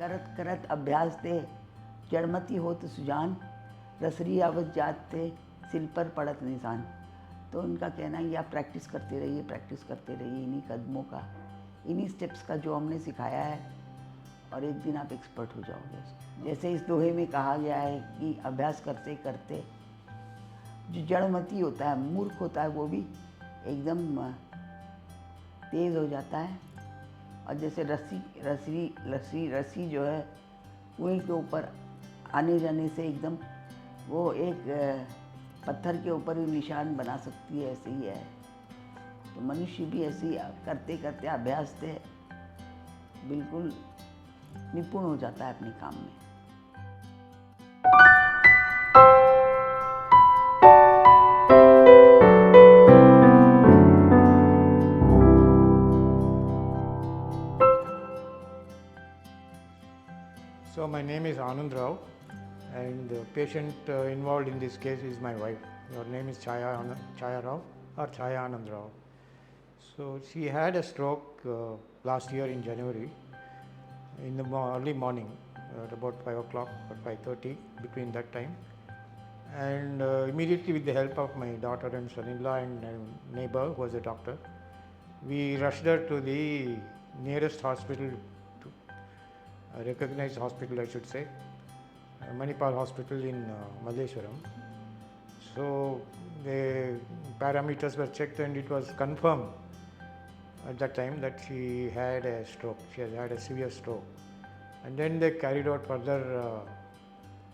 करत करत अभ्यास ते जड़मती होत सुजान, रसरी आवत जात ते सिल पर पड़त निशान। तो उनका कहना है कि आप प्रैक्टिस करते रहिए इन्हीं कदमों का, इन्हीं स्टेप्स का जो हमने सिखाया है, और एक दिन आप एक्सपर्ट हो जाओगे। जैसे इस दोहे में कहा गया है कि अभ्यास करते करते जो जड़मती होता है, मूर्ख होता है, वो भी एकदम तेज़ हो जाता है। और जैसे रस्सी जो है कुएं के ऊपर आने जाने से एकदम वो एक पत्थर के ऊपर भी निशान बना सकती है, ऐसे ही है। तो मनुष्य भी ऐसे ही करते करते अभ्यास से बिल्कुल निपुण हो जाता है अपने काम में। So my name is Anand Rao, and the patient involved in this case is my wife. Her name is Chaya Rao or Chaya Anand Rao. So she had a stroke last year in January in the early morning at about 5 o'clock or 5:30, between that time. And immediately, with the help of my daughter and son-in-law and neighbor who was a doctor, we rushed her to the nearest hospital, a recognized hospital I should say, Manipal Hospital in Malleshwaram. So the parameters were checked and it was confirmed at that time that she had a stroke. She has had a severe stroke. And then they carried out further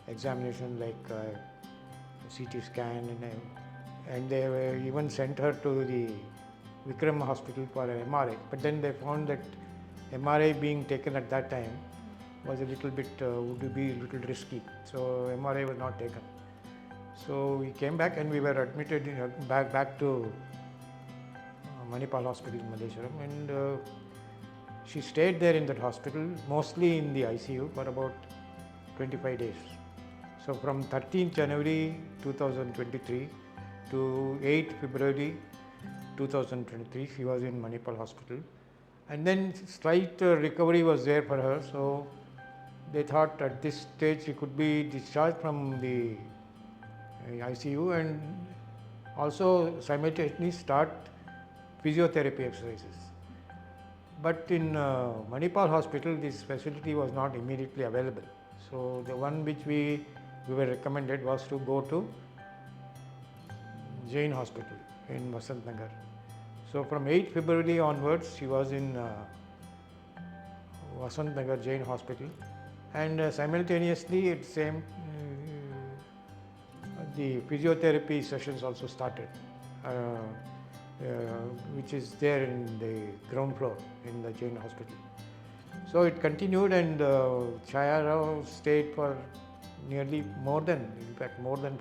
examination like CT scan, and they even sent her to the Vikram Hospital for an MRI. But then they found that MRI being taken at that time was a little bit, would be a little risky. So MRI was not taken. So we came back and we were admitted back to Manipal Hospital in Malleshwaram, and she stayed there in that hospital, mostly in the ICU, for about 25 days. So from 13th January 2023 to 8th February 2023, she was in Manipal Hospital. And then slight recovery was there for her, so they thought at this stage she could be discharged from the ICU and also simultaneously start physiotherapy exercises. But in Manipal Hospital, this facility was not immediately available. So the one which we were recommended was to go to Jain Hospital in Vasant Nagar. So from 8th February onwards, she was in Vasant Nagar Jain Hospital, and simultaneously at same the physiotherapy sessions also started, which is there in the ground floor in the Jain Hospital. So it continued, and Chaya Rao stayed for nearly more than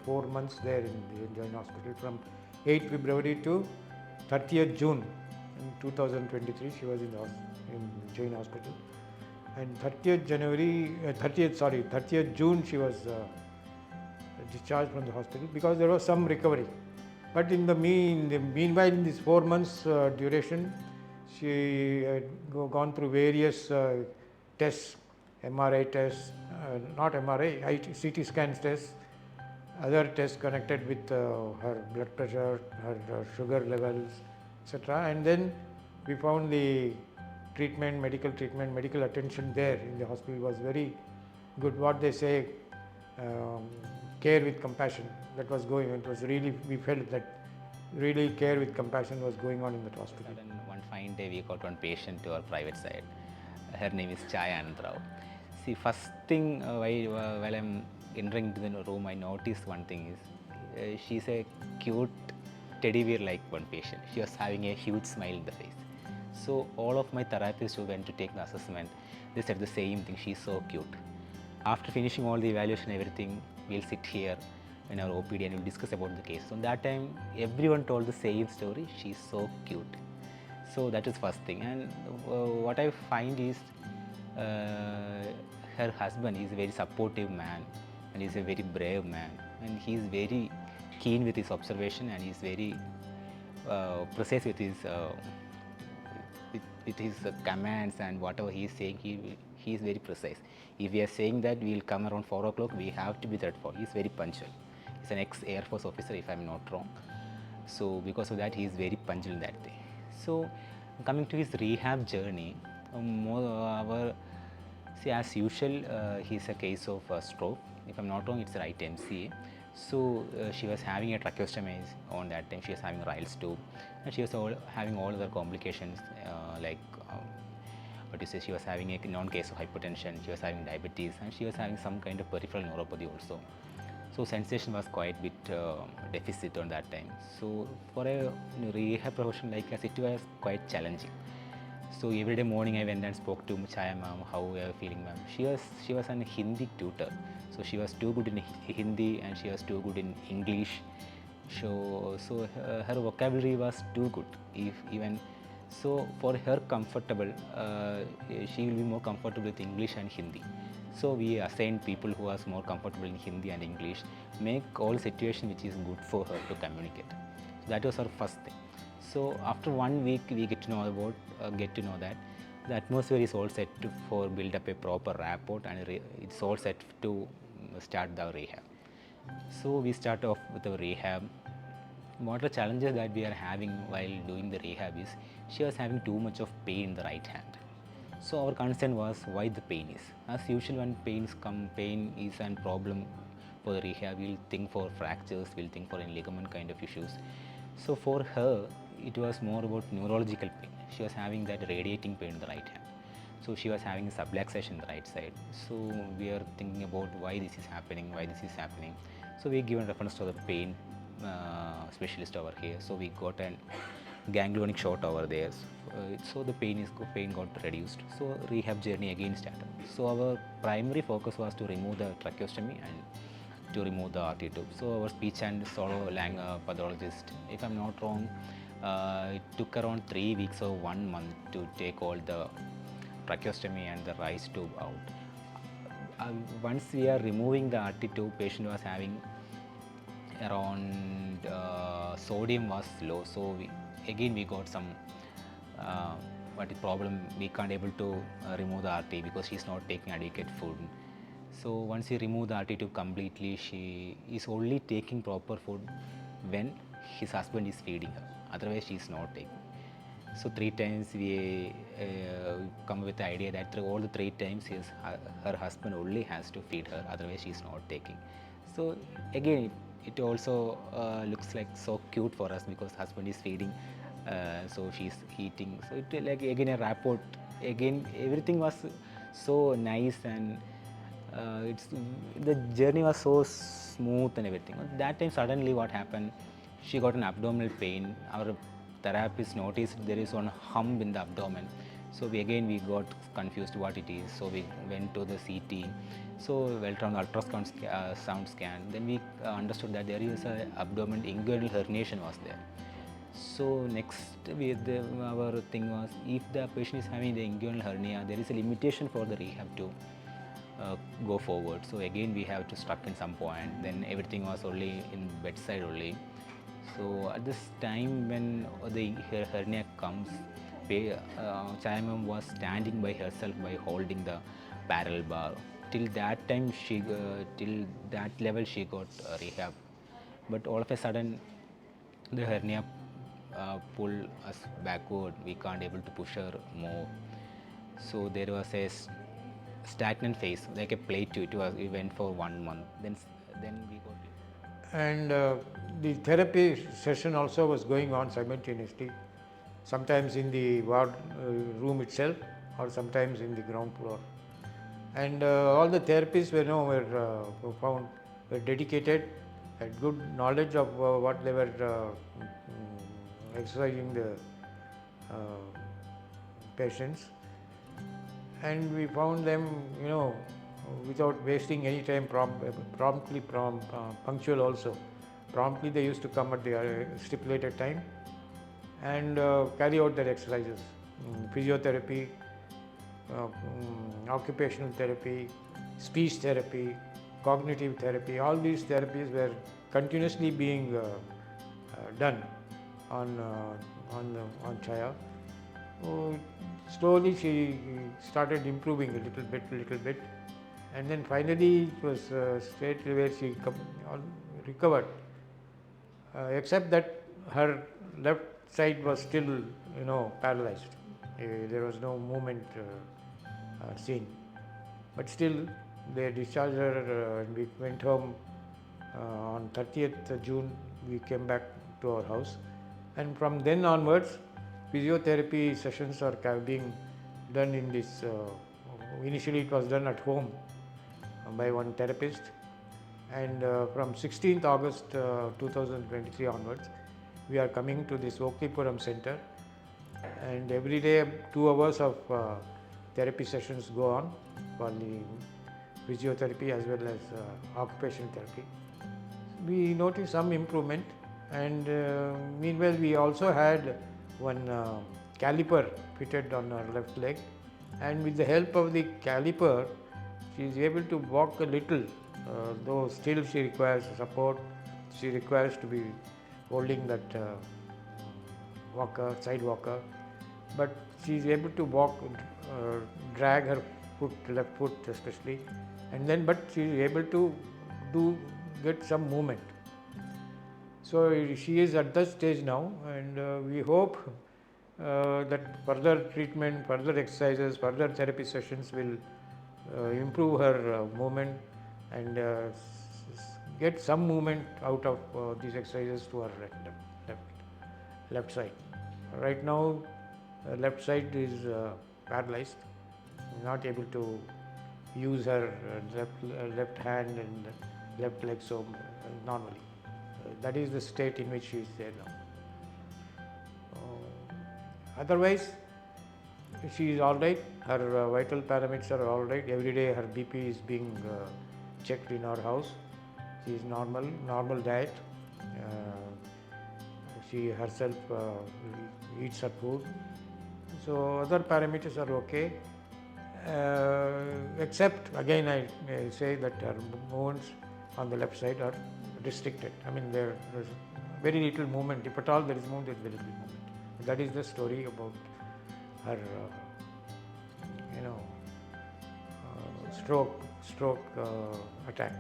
4 months there in the Jain Hospital. From 8th February to 30th June in 2023, she was in Jain Hospital, and 30th June she was discharged from the hospital because there was some recovery. But in the meanwhile, in this 4 months duration, she had gone through various tests, MRI tests, not MRI, CT scan tests, other tests connected with her blood pressure, her sugar levels, etc. And then we found the medical attention there in the hospital was very good. What they say, care with compassion, that was going. It was really, we felt that really care with compassion was going on in that hospital. Sudden one fine day we got one patient to our private side. Her name is Chaya Anand Rao. See, first thing while I'm entering into the room, I noticed one thing is she's a cute teddy bear like one patient. She was having a huge smile in the face. So all of my therapists who went to take the assessment, they said the same thing, she's so cute. After finishing all the evaluation and everything, we'll sit here in our OPD and we'll discuss about the case. So that time, everyone told the same story, she's so cute. So that is first thing. And what I find is her husband is a very supportive man and he's a very brave man, and he's very keen with his observation, and he's very precise with his commands, and whatever he is saying, he he is very precise. If we are saying that we will come around 4 o'clock, we have to be there at 4. He is very punctual. He's an ex-Air Force officer, if I'm not wrong. So because of that, he is very punctual in that day. So coming to his rehab journey, see, as usual, he's a case of stroke. If I'm not wrong, it's right MCA. So she was having a tracheostomy on that time. She was having Riles tube, and she was having all other complications like what you say. She was having a non-case of hypertension. She was having diabetes, and she was having some kind of peripheral neuropathy also. So sensation was quite bit deficit on that time. So for a rehab profession like us, it was quite challenging. So every day morning I went and spoke to Chaya ma'am, how are you feeling ma'am? She was an Hindi tutor. So she was too good in Hindi and she was too good in English. Her vocabulary was too good. If even so for her comfortable, she will be more comfortable with English and Hindi. So we assigned people who are more comfortable in Hindi and English, make all situation which is good for her to communicate. So that was our first thing. So after 1 week, we get to know that the atmosphere is all set for build up a proper rapport, and it's all set to start the rehab. So we start off with the rehab. What are the challenges that we are having while doing the rehab is she was having too much of pain in the right hand. So our concern was why the pain is. As usual, when pain is a problem for the rehab, we'll think for fractures, we'll think for any ligament kind of issues. So for her, it was more about neurological pain. She was having that radiating pain in the right hand. So she was having subluxation in the right side. So we are thinking about why this is happening. So we given reference to the pain specialist over here. So we got an ganglionic shot over there. So the pain got reduced. So rehab journey again started. So our primary focus was to remove the tracheostomy and to remove the RT tube. So our speech and solo pathologist, if I'm not wrong, it took around 3 weeks or 1 month to take all the tracheostomy and the rise tube out. Once we are removing the RT tube, patient was having around sodium was low, so we got some what is problem, we can't able to remove the RT because she's not taking adequate food. So once we remove the RT tube completely, she is only taking proper food when his husband is feeding her, otherwise she is not taking. So 3 times we come with the idea that through all the 3 times her husband only has to feed her, otherwise she is not taking. So again, it also looks like so cute for us because husband is feeding, so she's eating. So it like again a rapport. Again, everything was so nice, and the journey was so smooth and everything. That time suddenly what happened? She got an abdominal pain. Our therapist noticed there is one hump in the abdomen. So we got confused what it is. So we went to the CT. So went on the ultrasound sound scan. Then we understood that there is a abdomen inguinal herniation was there. So next our thing was, if the patient is having the inguinal hernia, there is a limitation for the rehab to go forward. So again we have to stuck in some point. Then everything was only in bedside only. So at this time when the hernia comes, Chaya ma'am was standing by herself by holding the parallel bar. Till that time till that level she got rehab. But all of a sudden the hernia pulled us backward. We can't able to push her more. So there was a stagnant phase, like a plateau. We went for 1 month. Then we got it. And the therapy session also was going on simultaneously, sometimes in the ward room itself or sometimes in the ground floor. And all the therapists were dedicated, had good knowledge of what they were exercising the patients. And we found them, without wasting any time, punctual also. Promptly they used to come at the stipulated time and carry out their exercises. Physiotherapy, occupational therapy, speech therapy, cognitive therapy, all these therapies were continuously being done on Chaya. So slowly she started improving a little bit, and then finally it was a state where she recovered, except that her left side was still, paralyzed. There was no movement seen, but still they discharged her and we went home on 30th June. We came back to our house, and from then onwards physiotherapy sessions are being done in this. Initially it was done at home by one therapist, and from 16th August 2023 onwards we are coming to this Oklipuram center, and every day 2 hours of therapy sessions go on for the physiotherapy as well as occupational therapy. We noticed some improvement, and meanwhile we also had one caliper fitted on her left leg, and with the help of the caliper she is able to walk a little, though still she requires support. She requires to be holding that side walker, but she is able to walk, drag her left foot especially, and then but she is able to get some movement. So she is at that stage now, and we hope that further treatment, further exercises, further therapy sessions will improve her movement and get some movement out of these exercises to her left side. Right now, left side is paralyzed, not able to use her left hand and left leg so normally. That is the state in which she is there now. Otherwise, she is all right. Her vital parameters are all right. Every day her BP is being checked in our house. She is normal diet. She herself eats her food. So other parameters are okay. Except again I say that her movements on the left side are restricted. I mean there is very little movement. If at all there is movement, there is very little movement. That is the story about her stroke attack,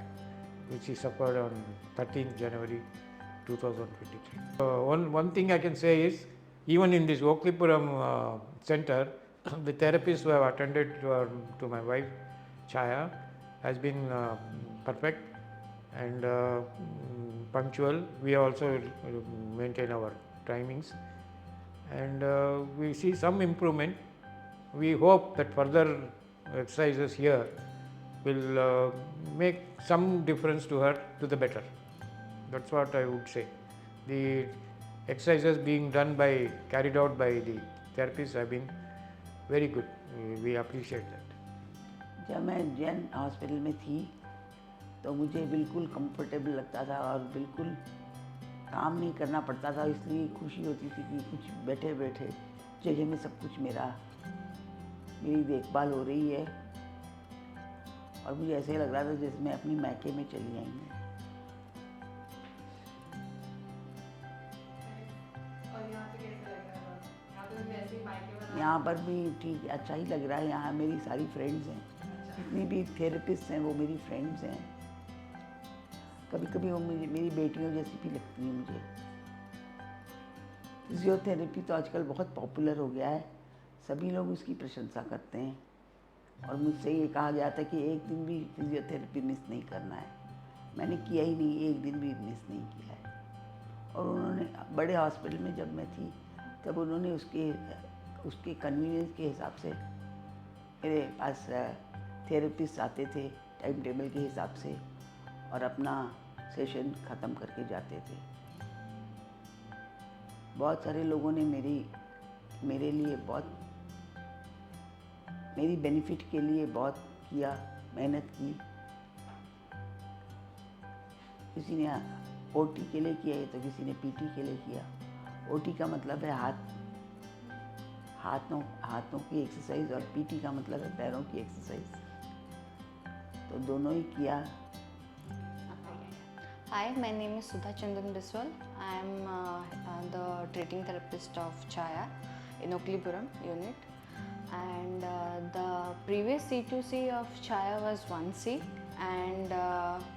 which she suffered on 13th January 2023. One thing I can say is, even in this Oklipuram center, the therapists who have attended to my wife Chaya has been perfect and punctual. We also maintain our timings, and we see some improvement. We hope that further exercises here will make some difference to her to the better. That's what I would say. The exercises being carried out by the therapists have been very good. We appreciate that. जब मैं Jain hospital में थी तो मुझे बिल्कुल comfortable लगता था और बिल्कुल काम नहीं करना पड़ता था, इसलिए खुशी होती थी कि कुछ बैठे बैठे जगह में सब कुछ मेरी देखभाल हो रही है, और मुझे ऐसे लग रहा था जैसे मैं अपनी मायके में चली आई हूँ। यहाँ पर भी ठीक अच्छा ही लग रहा है। यहाँ मेरी सारी फ्रेंड्स हैं, जितनी भी थेरेपिस्ट हैं वो मेरी फ्रेंड्स हैं। कभी कभी वो मेरी बेटियों जैसी भी लगती हैं मुझे। फिजियोथेरेपी तो आजकल बहुत पॉपुलर हो गया है, सभी लोग उसकी प्रशंसा करते हैं, और मुझसे ये कहा गया था कि एक दिन भी फिजियोथेरेपी मिस नहीं करना है। मैंने किया ही नहीं, एक दिन भी मिस नहीं किया है। और उन्होंने बड़े हॉस्पिटल में जब मैं थी तब उन्होंने उसके कन्वीनियंस के हिसाब से मेरे पास थेरेपिस्ट आते थे टाइम टेबल के हिसाब से, और अपना सेशन ख़त्म करके जाते थे। बहुत सारे लोगों ने मेरे लिए मेरी बेनिफिट के लिए बहुत किया, मेहनत की। किसी ने ओटी के लिए किया है तो किसी ने पीटी के लिए किया। ओटी का मतलब है हाथों की एक्सरसाइज, और पीटी का मतलब है पैरों की एक्सरसाइज, तो दोनों ही किया। Hi, my name is Sudha Chandan Biswal. I am the treating therapist of Chaya in Oklipuram unit. and the previous C2C of Chaya was 1C, and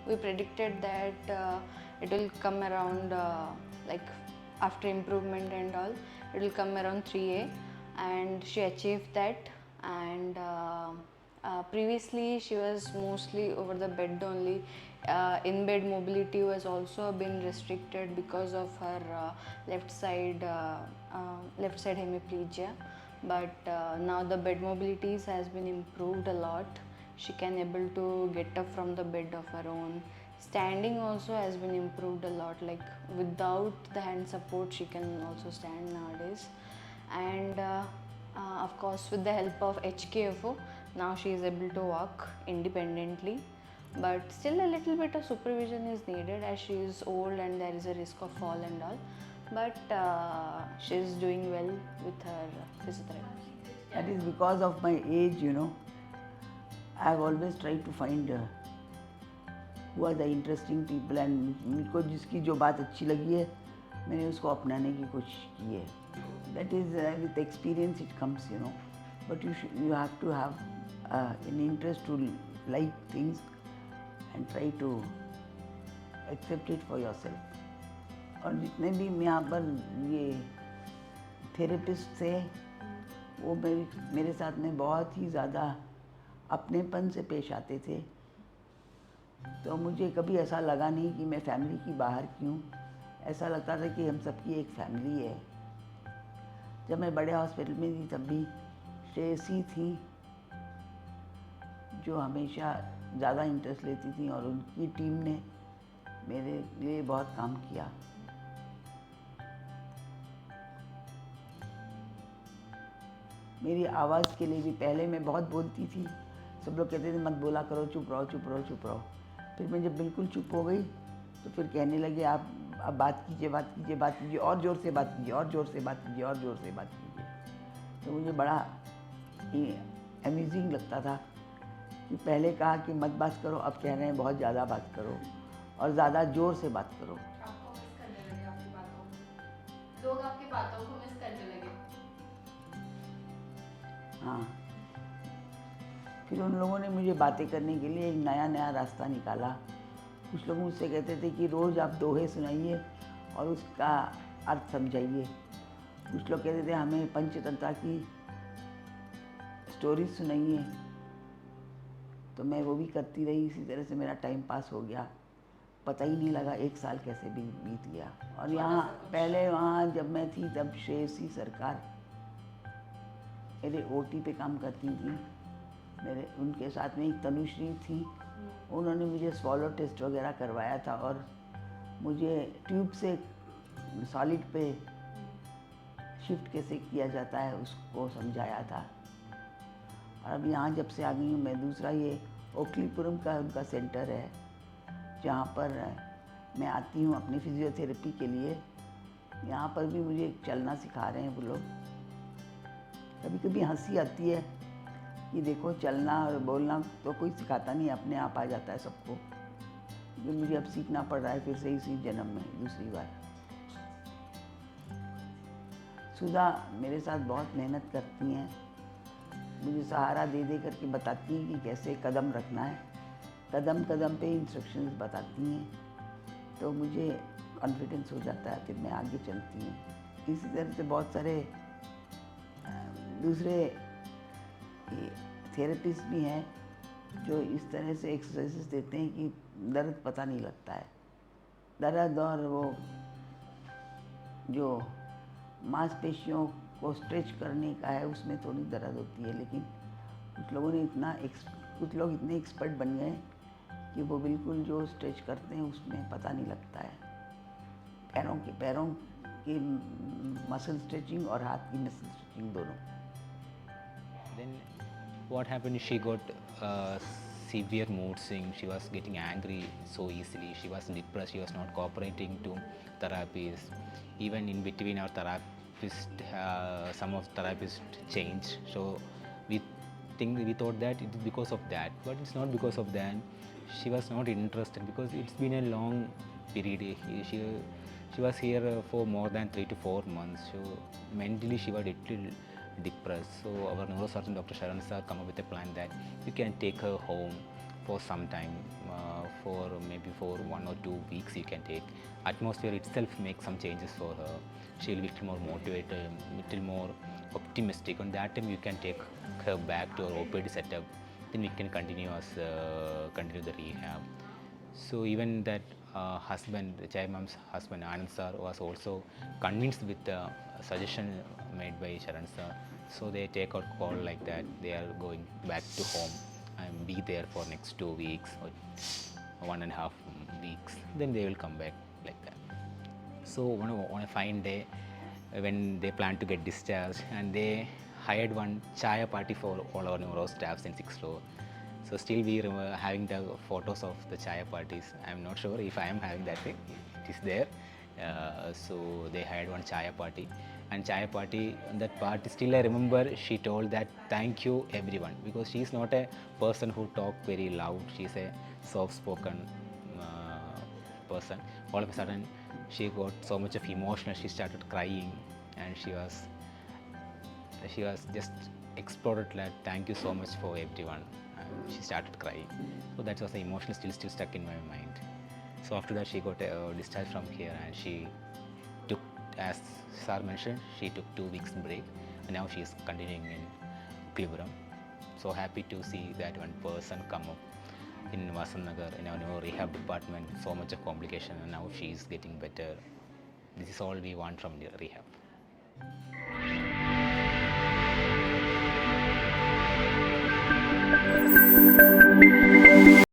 we predicted that it will come around like after improvement and all, it will come around 3A, and she achieved that. And previously she was mostly over the bed only. In bed mobility was also been restricted because of her left side hemiplegia, but now the bed mobilities has been improved a lot. She can able to get up from the bed of her own. Standing also has been improved a lot, like without the hand support she can also stand nowadays. And of course with the help of HKFO, now she is able to walk independently, but still a little bit of supervision is needed as she is old and there is a risk of fall and all, but she is doing well with her physiotherapy. That is because of my age, you know. I have always tried to find who are the interesting people, and मुझको जिसकी जो बात अच्छी लगी है मैंने उसको अपनाने की कोशिश की है. That is with experience it comes, you know. But you have to have an interest to like things and try to accept it for yourself. और जितने भी यहाँ पर ये थेरेपिस्ट थे वो मेरे साथ में बहुत ही ज़्यादा अपनेपन से पेश आते थे. तो मुझे कभी ऐसा लगा नहीं कि मैं फैमिली की बाहर की हूँ. ऐसा लगता था कि हम सबकी एक फैमिली है. जब मैं बड़े हॉस्पिटल में थी तब भी श्रेयसी थी जो हमेशा ज़्यादा इंटरेस्ट लेती थी, और उनकी टीम ने मेरे लिए बहुत काम किया. मेरी आवाज़ के लिए भी पहले मैं बहुत बोलती थी. सब लोग कहते थे मत बोला करो, चुप रहो चुप रहो चुप रहो. फिर मैं जब बिल्कुल चुप हो गई तो फिर कहने लगे आप अब बात कीजिए बात कीजिए बात कीजिए, और ज़ोर से बात कीजिए और ज़ोर से बात कीजिए और ज़ोर से बात कीजिए. तो मुझे बड़ा अमेजिंग लगता था कि पहले कहा कि मत बात करो, अब कह रहे हैं बहुत ज़्यादा बात करो और ज़्यादा ज़ोर से बात करो. आपको मिस करने लगे आपकी बातों को, लोग आपकी बातों को मिस करने लगे. हाँ, फिर उन लोगों ने मुझे बातें करने के लिए एक नया रास्ता निकाला. कुछ लोग मुझसे कहते थे कि रोज़ आप दोहे सुनाइए और उसका अर्थ समझाइए. कुछ लोग कहते थे हमें पंचतंत्र की स्टोरी सुनाइए. तो मैं वो भी करती रही. इसी तरह से मेरा टाइम पास हो गया. पता ही नहीं लगा 1 साल कैसे भी बीत गया. और यहाँ पहले वहाँ जब मैं थी तब श्रेयसी सरकार मेरे ओटी पे काम करती थी. मेरे उनके साथ में एक तनुश्री थी. उन्होंने मुझे स्वॉलो टेस्ट वगैरह करवाया था और मुझे ट्यूब से सॉलिड पे शिफ्ट कैसे किया जाता है उसको समझाया था. और अब यहाँ जब से आ गई हूँ मैं, दूसरा ये ओखलीपुरम का उनका सेंटर है जहाँ पर मैं आती हूँ अपनी फिजियोथेरेपी के लिए. यहाँ पर भी मुझे चलना सिखा रहे हैं वो लोग. कभी कभी हंसी आती है कि देखो चलना और बोलना तो कोई सिखाता नहीं, अपने आप आ जाता है सबको. लेकिन मुझे अब सीखना पड़ रहा है फिर से इसी जन्म में दूसरी बार. सुधा मेरे साथ बहुत मेहनत करती हैं. मुझे सहारा दे दे करके बताती हैं कि कैसे कदम रखना है. कदम कदम पे इंस्ट्रक्शंस बताती हैं तो मुझे कॉन्फिडेंस हो जाता है. फिर मैं आगे चलती हूँ. इसी तरह से बहुत सारे दूसरे थेरेपिस्ट भी हैं जो इस तरह से एक्सरसाइजेस देते हैं कि दर्द पता नहीं लगता है. दर्द और वो जो मांसपेशियों को स्ट्रेच करने का है उसमें थोड़ी दर्द होती है. लेकिन कुछ लोगों ने कुछ लोग इतने एक्सपर्ट बन गए कि वो बिल्कुल जो स्ट्रेच करते हैं उसमें पता नहीं लगता है. पैरों की मसल स्ट्रेचिंग और हाथ की मसल स्ट्रेचिंग दोनों. Then what happened is she got severe mood swings. She was getting angry so easily. She was depressed. She was not cooperating to therapies. Even in between our therapist, some of therapists changed. So we thought that it is because of that, but it's not because of that. She was not interested because it's been a long period. She was here for more than 3 to 4 months. So mentally she was little depressed. So our neurosurgeon Dr. Sharan sir come up with a plan that you can take her home for some time, for maybe for 1 or 2 weeks you can take. Atmosphere itself makes some changes for her. She'll be a little more motivated, little more optimistic. On that time you can take her back to our OPD setup. Then we can continue the rehab. So even that husband, Chaya mom's husband, Anand sir, was also convinced with the suggestion made by Sharan sir. So they take out call like that. They are going back to home and be there for next 2 weeks or 1.5 weeks. Then they will come back like that. So on a fine day, when they plan to get discharged, and they hired one Chaya party for all our neuro staffs in 6th floor. So still we are having the photos of the Chaya parties. I'm not sure if I am having that thing. It is there. So they hired one Chaya party, and Chaya party, that party still I remember she told that thank you everyone, because she is not a person who talk very loud. She's a soft spoken person. All of a sudden she got so much of emotional, she started crying, and she was just exploded like thank you so much for everyone, and she started crying. So that was the emotional still stuck in my mind. So after that she got discharged from here, and she took, as sir mentioned, she took 2 weeks break, and now she is continuing in Klipuram. So happy to see that one person come up in Vasantnagar in our new rehab department, so much of complication, and now she is getting better. This is all we want from the rehab.